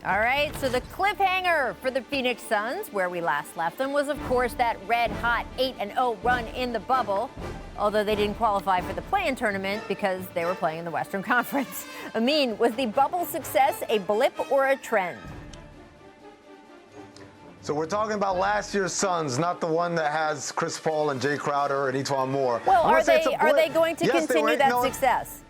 All right, so the cliffhanger for the Phoenix Suns, where we last left them, was, of course, that red-hot 8-0 run in the bubble, although they didn't qualify for the play-in tournament because they were playing in the Western Conference. Amin, was the bubble success a blip or a trend? So we're talking about last year's Suns, not the one that has Chris Paul and Jay Crowder and Etuan Moore. Well, are they going to continue that success?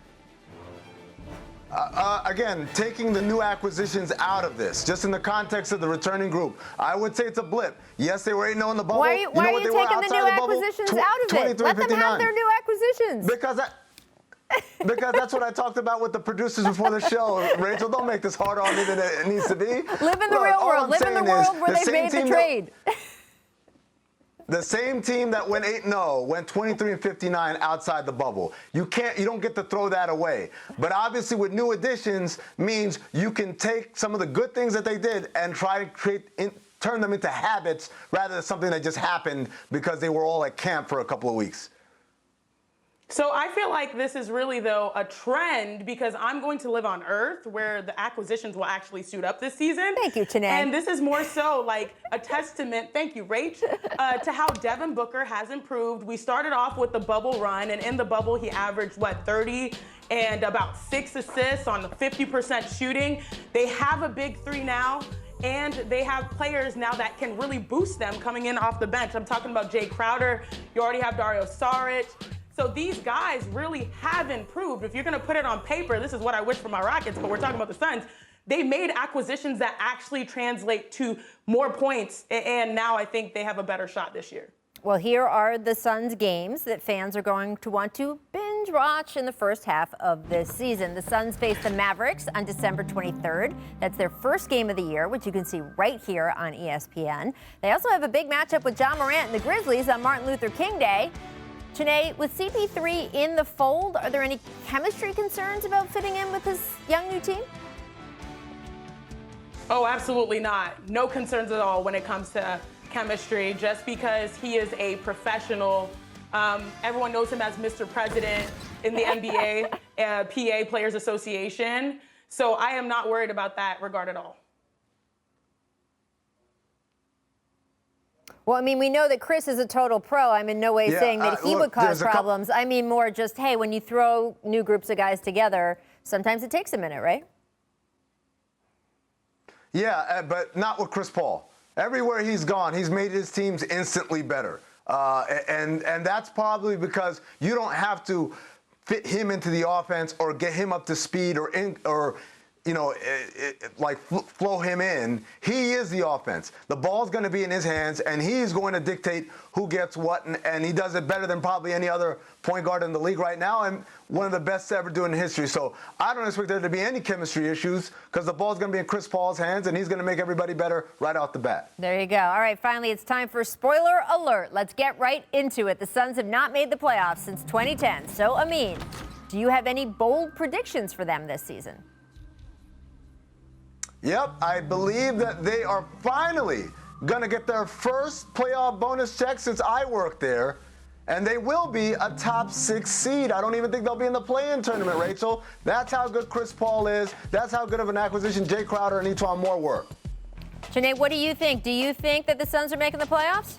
Again, taking the new acquisitions out of this, just in the context of the returning group, I would say it's a blip. Yes, they were 8-0 in the bubble. Why are you taking the new acquisitions out of it? Let them have their new acquisitions. Because that's what I talked about with the producers before the show. Rachel, don't make this harder on me than it needs to be. Live in the real world. Live in the world where they've made the trade. The same team that went 8-0 went 23-59 outside the bubble. You don't get to throw that away. But obviously, with new additions, means you can take some of the good things that they did and try to turn them into habits rather than something that just happened because they were all at camp for a couple of weeks. So I feel like this is really, though, a trend because I'm going to live on Earth where the acquisitions will actually suit up this season. Thank you, Chiney. And this is more so like a testament, thank you, Rach, to how Devin Booker has improved. We started off with the bubble run, and in the bubble, he averaged, 30 and about 6 assists on 50% shooting. They have a big three now. And they have players now that can really boost them coming in off the bench. I'm talking about Jay Crowder. You already have Dario Saric. So these guys really have improved. If you're going to put it on paper, this is what I wish for my Rockets, but we're talking about the Suns. They made acquisitions that actually translate to more points, and now I think they have a better shot this year. Well, here are the Suns games that fans are going to want to binge watch in the first half of this season. The Suns face the Mavericks on December 23rd. That's their first game of the year, which you can see right here on ESPN. They also have a big matchup with Ja Morant and the Grizzlies on Martin Luther King Day. Chiney, with CP3 in the fold, are there any chemistry concerns about fitting in with this young new team? Oh, absolutely not. No concerns at all when it comes to chemistry, just because he is a professional. Everyone knows him as Mr. President in the NBA, PA Players Association. So I am not worried about that regard at all. Well, I mean, we know that Chris is a total pro. I'm in no way saying that he would cause problems. I mean, more just, hey, when you throw new groups of guys together, sometimes it takes a minute, right? Yeah, but not with Chris Paul. Everywhere he's gone, he's made his teams instantly better. And that's probably because you don't have to fit him into the offense or get him up to speed or flow him in. He is the offense. The ball's going to be in his hands, and he's going to dictate who gets what, and he does it better than probably any other point guard in the league right now, and one of the best to ever do in history. So I don't expect there to be any chemistry issues because the ball's going to be in Chris Paul's hands, and he's going to make everybody better right off the bat. There you go. All right, finally, it's time for spoiler alert. Let's get right into it. The Suns have not made the playoffs since 2010. So, Amin, do you have any bold predictions for them this season? Yep, I believe that they are finally going to get their first playoff bonus check since I worked there, and they will be a top 6 seed. I don't even think they'll be in the play-in tournament, Rachel. That's how good Chris Paul is. That's how good of an acquisition Jay Crowder and Etuan Moore were. Chiney, what do you think? Do you think that the Suns are making the playoffs?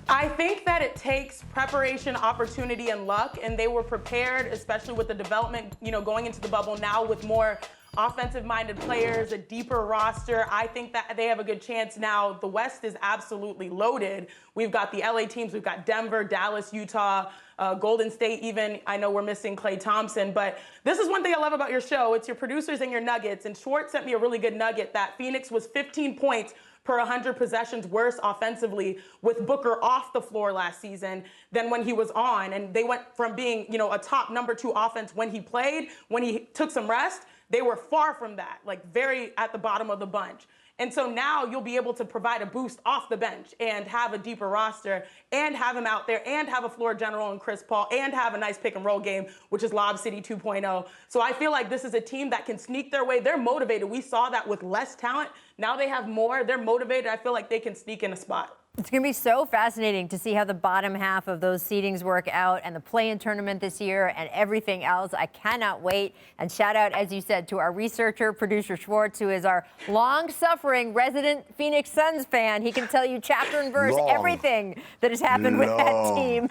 I think that it takes preparation, opportunity, and luck, and they were prepared, especially with the development, going into the bubble now with more offensive-minded players, a deeper roster. I think that they have a good chance now. The West is absolutely loaded. We've got the LA teams. We've got Denver, Dallas, Utah, Golden State even. I know we're missing Klay Thompson, but this is one thing I love about your show. It's your producers and your nuggets, and Schwartz sent me a really good nugget that Phoenix was 15 points per 100 possessions worse offensively with Booker off the floor last season than when he was on. And they went from being, a top number 2 offense when he played, when he took some rest. They were far from that, very at the bottom of the bunch. And so now you'll be able to provide a boost off the bench and have a deeper roster and have him out there and have a floor general in Chris Paul and have a nice pick and roll game, which is Lob City 2.0. So I feel like this is a team that can sneak their way. They're motivated. We saw that with less talent. Now they have more. They're motivated. I feel like they can sneak in a spot. It's going to be so fascinating to see how the bottom half of those seedings work out and the play-in tournament this year and everything else. I cannot wait. And shout out, as you said, to our researcher, producer Schwartz, who is our long-suffering resident Phoenix Suns fan. He can tell you chapter and verse everything that has happened with that team.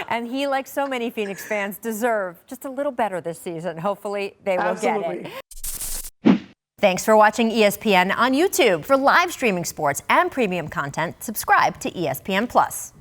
And he, like so many Phoenix fans, deserve just a little better this season. Hopefully they will get it. Thanks for watching ESPN on YouTube. For live streaming sports and premium content, subscribe to ESPN+.